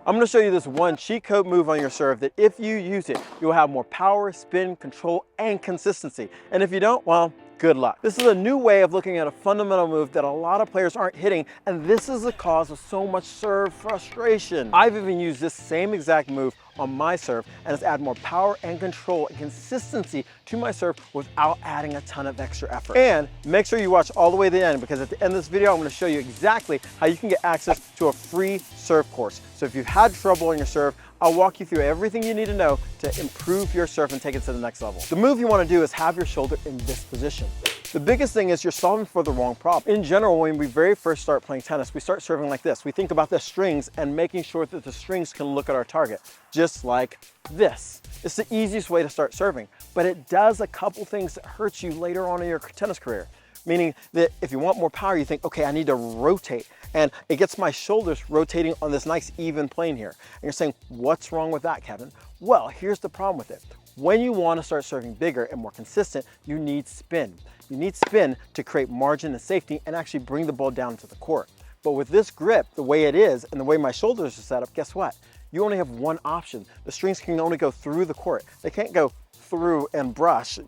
I'm going to show you this one cheat code move on your serve that if you use it, you'll have more power, spin, control, and consistency. And if you don't, well, good luck. This is a new way of looking at a fundamental move that a lot of players aren't hitting, and this is the cause of so much serve frustration. I've even used this same exact move on my serve, and it's added more power and control and consistency to my serve without adding a ton of extra effort. And make sure you watch all the way to the end, because at the end of this video, I'm going to show you exactly how you can get access to a free serve course. So if you've had trouble on your serve, I'll walk you through everything you need to know to improve your serve and take it to the next level. The move you want to do is have your shoulder in this position. The biggest thing is you're solving for the wrong problem. In general, when we very first start playing tennis, we start serving like this. We think about the strings and making sure that the strings can look at our target, just like this. It's the easiest way to start serving, but it does a couple things that hurt you later on in your tennis career. Meaning that if you want more power, you think, okay, I need to rotate. And it gets my shoulders rotating on this nice even plane here. And you're saying, what's wrong with that, Kevin? Well, here's the problem with it. When you want to start serving bigger and more consistent, you need spin. You need spin to create margin and safety and actually bring the ball down to the court. But with this grip, the way it is and the way my shoulders are set up, guess what? You only have one option. The strings can only go through the court. They can't go through and brush.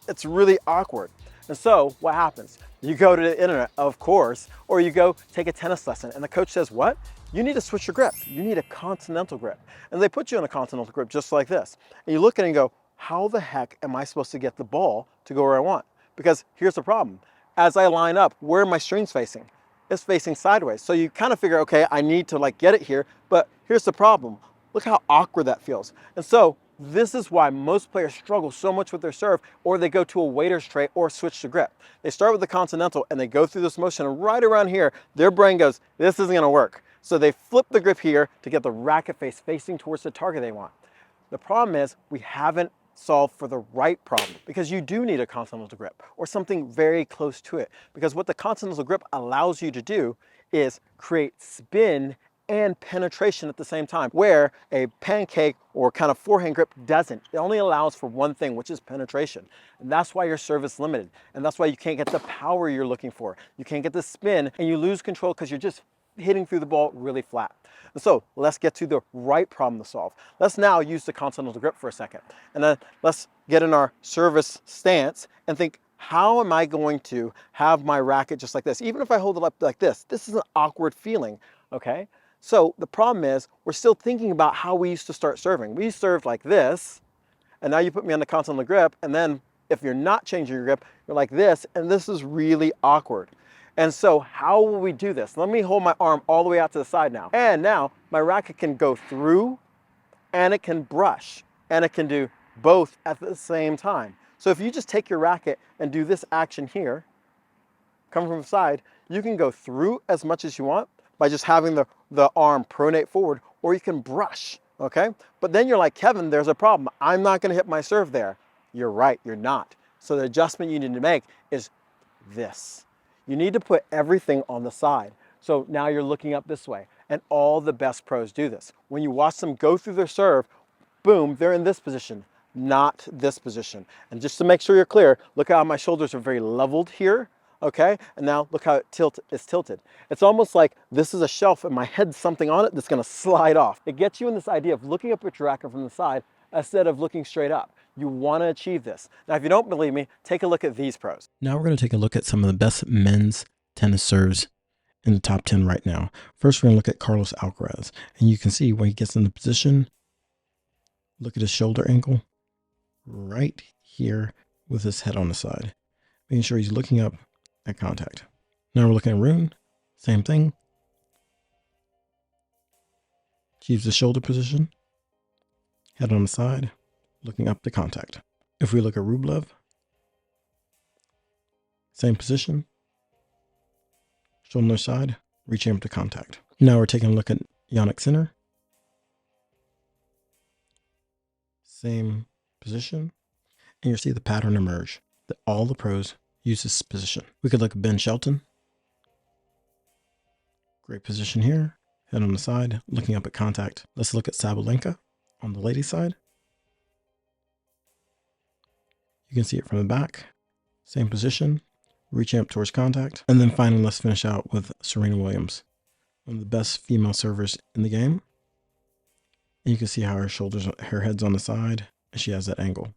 It's really awkward. And so what happens? You go to the internet, of course, or you go take a tennis lesson and the coach says, what? You need to switch your grip. You need a continental grip. And they put you in a continental grip just like this. And you look at it and go, how the heck am I supposed to get the ball to go where I want? Because here's the problem. As I line up, where are my strings facing? It's facing sideways. So you kind of figure, okay, I need to like get it here, but here's the problem. Look how awkward that feels. And so this is why most players struggle so much with their serve, or they go to a waiter's tray or switch to grip. They start with the continental and they go through this motion, and right around here, their brain goes, this isn't gonna work. So they flip the grip here to get the racket face facing towards the target they want. The problem is we haven't solved for the right problem, because you do need a continental grip or something very close to it. Because what the continental grip allows you to do is create spin and penetration at the same time, where a pancake or kind of forehand grip doesn't. It only allows for one thing, which is penetration. And that's why your serve is limited. And that's why you can't get the power you're looking for. You can't get the spin, and you lose control because you're just hitting through the ball really flat. And so let's get to the right problem to solve. Let's now use the continental grip for a second. And then let's get in our service stance and think, how am I going to have my racket just like this? Even if I hold it up like this is an awkward feeling, okay? So the problem is we're still thinking about how we used to start serving. We served like this, and now you put me on the continental grip, and then if you're not changing your grip, you're like this, and this is really awkward. And so how will we do this? Let me hold my arm all the way out to the side now. And now my racket can go through, and it can brush, and it can do both at the same time. So if you just take your racket and do this action here, come from the side, you can go through as much as you want by just having the arm pronate forward, or you can brush, okay? But then you're like, Kevin, there's a problem. I'm not gonna hit my serve there. You're right, you're not. So the adjustment you need to make is this. You need to put everything on the side. So now you're looking up this way, and all the best pros do this. When you watch them go through their serve, boom, they're in this position, not this position. And just to make sure you're clear, look how my shoulders are very leveled here. Okay, and now look how it's tilted. It's almost like this is a shelf and my head's something on it that's gonna slide off. It gets you in this idea of looking up at your racket from the side instead of looking straight up. You wanna achieve this. Now, if you don't believe me, take a look at these pros. Now we're going to take a look at some of the best men's tennis serves in the top 10 right now. First, we're going to look at Carlos Alcaraz. And you can see when he gets in the position, look at his shoulder angle right here with his head on the side, making sure he's looking up at contact. Now we're looking at Rune, same thing. Achieves the shoulder position, head on the side, looking up to contact. If we look at Rublev, same position, shoulder side, reaching up to contact. Now we're taking a look at Yannick Sinner. Same position, and you see the pattern emerge that all the pros use this position. We could look at Ben Shelton. Great position here, head on the side, looking up at contact. Let's look at Sabalenka on the ladies' side. You can see it from the back, same position, reaching up towards contact. And then finally, let's finish out with Serena Williams, one of the best female servers in the game. And you can see how her head's on the side, and she has that angle.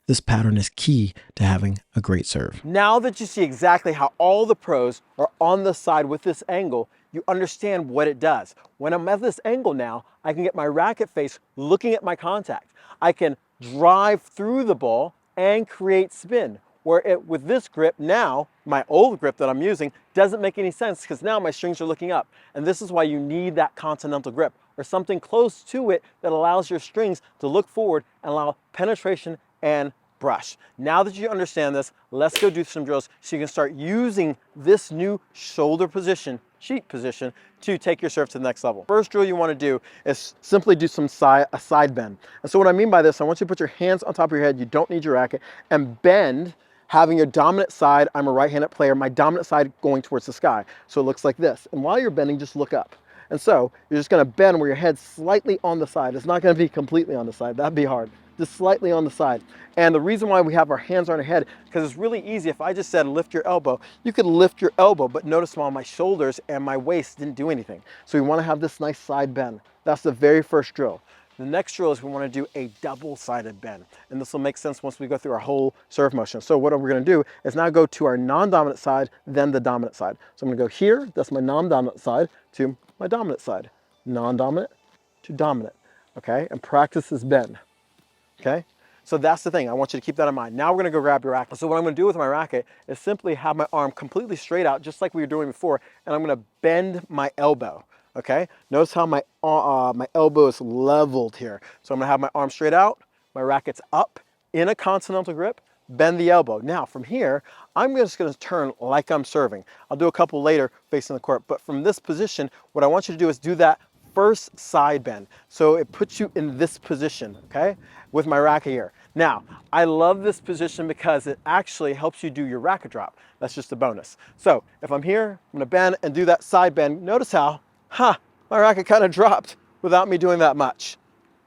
This pattern is key to having a great serve. Now that you see exactly how all the pros are on the side with this angle, you understand what it does. When I'm at this angle now, I can get my racket face looking at my contact. I can drive through the ball and create spin. With this grip now, my old grip that I'm using doesn't make any sense because now my strings are looking up. And this is why you need that continental grip or something close to it that allows your strings to look forward and allow penetration and brush. Now that you understand this, let's go do some drills so you can start using this new shoulder position, sheet position, to take your serve to the next level. First drill you want to do is simply do a side bend. And so what I mean by this, I want you to put your hands on top of your head, you don't need your racket, and bend, having your dominant side. I'm a right-handed player, my dominant side going towards the sky. So it looks like this. And while you're bending, just look up. And so you're just going to bend where your head's slightly on the side. It's not going to be completely on the side. That'd be hard. Just slightly on the side. And the reason why we have our hands on our head, because it's really easy. If I just said lift your elbow, you could lift your elbow, but notice while my shoulders and my waist didn't do anything. So we want to have this nice side bend. That's the very first drill. The next drill is we want to do a double-sided bend. And this will make sense once we go through our whole serve motion. So what we're going to do is now go to our non-dominant side, then the dominant side. So I'm going to go here, that's my non-dominant side, to my dominant side. Non-dominant to dominant, okay? And practice this bend, okay? So that's the thing, I want you to keep that in mind. Now we're gonna go grab your racket. So what I'm gonna do with my racket is simply have my arm completely straight out, just like we were doing before, and I'm gonna bend my elbow, okay? Notice how my elbow is leveled here. So I'm gonna have my arm straight out, my racket's up in a continental grip, bend the elbow. Now from here, I'm just gonna turn like I'm serving. I'll do a couple later facing the court, but from this position, what I want you to do is do that first side bend. So it puts you in this position, okay? With my racket here. Now, I love this position because it actually helps you do your racket drop. That's just a bonus. So if I'm here, I'm gonna bend and do that side bend. Notice how, my racket kind of dropped without me doing that much.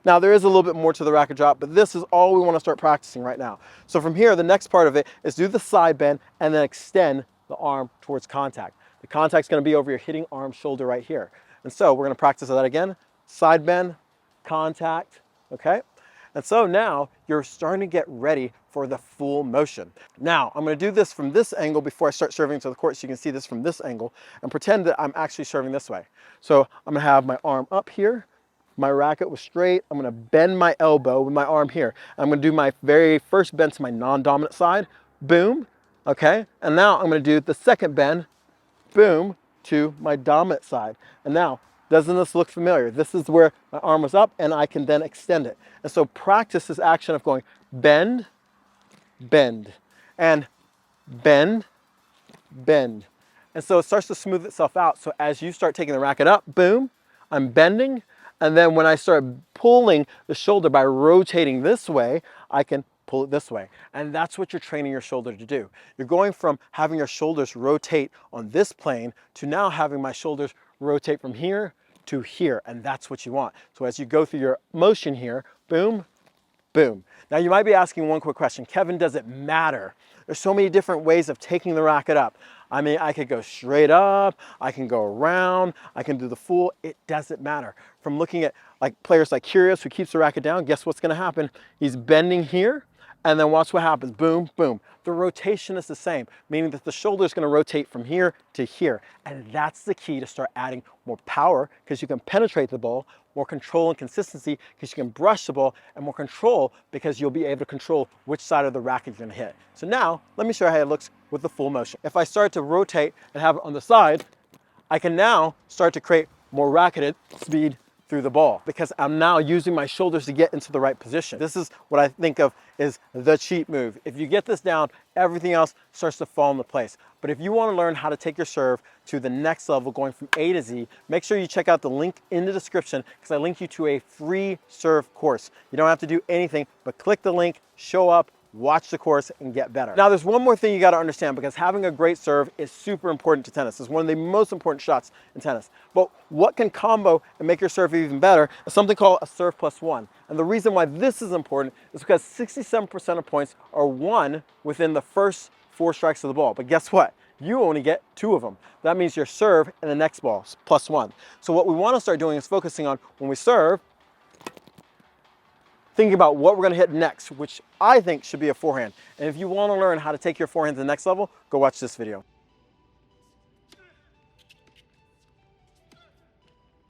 Now there is a little bit more to the racket drop, but this is all we want to start practicing right now. So from here, the next part of it is do the side bend and then extend the arm towards contact. The contact's going to be over your hitting arm shoulder right here. And so we're going to practice that again. Side bend, contact, okay? And so now you're starting to get ready for the full motion. Now I'm going to do this from this angle before I start serving to the court so you can see this from this angle and pretend that I'm actually serving this way. So I'm going to have my arm up here. My racket was straight. I'm gonna bend my elbow with my arm here. I'm gonna do my very first bend to my non-dominant side, boom, okay? And now I'm gonna do the second bend, boom, to my dominant side. And now, doesn't this look familiar? This is where my arm was up and I can then extend it. And so practice this action of going bend, bend, and bend, bend. And so it starts to smooth itself out. So as you start taking the racket up, boom, I'm bending. And then when I start pulling the shoulder by rotating this way, I can pull it this way. And that's what you're training your shoulder to do. You're going from having your shoulders rotate on this plane to now having my shoulders rotate from here to here. And that's what you want. So as you go through your motion here, boom, boom. Now you might be asking one quick question. Kevin, does it matter? There's so many different ways of taking the racket up. I mean, I could go straight up, I can go around, I can do the full, it doesn't matter. From looking at like players like Curious who keeps the racket down, guess what's gonna happen? He's bending here, and then watch what happens, boom, boom. The rotation is the same, meaning that the shoulder is gonna rotate from here to here. And that's the key to start adding more power because you can penetrate the ball, more control and consistency because you can brush the ball, and more control because you'll be able to control which side of the racket you're gonna hit. So now, let me show you how it looks with the full motion. If I start to rotate and have it on the side, I can now start to create more racketed speed through the ball because I'm now using my shoulders to get into the right position. This is what I think of as the cheat move. If you get this down, everything else starts to fall into place. But if you want to learn how to take your serve to the next level, going from A to Z, make sure you check out the link in the description because I link you to a free serve course. You don't have to do anything but click the link, show up, watch the course, and get better. Now there's one more thing you got to understand because having a great serve is super important to tennis. It's one of the most important shots in tennis. But what can combo and make your serve even better is something called a serve plus one. And the reason why this is important is because 67% of points are won within the first 4 strikes of the ball. But guess what? You only get 2 of them. That means your serve and the next ball is plus 1. So what we want to start doing is focusing on when we serve, thinking about what we're gonna hit next, which I think should be a forehand. And if you wanna learn how to take your forehand to the next level, go watch this video.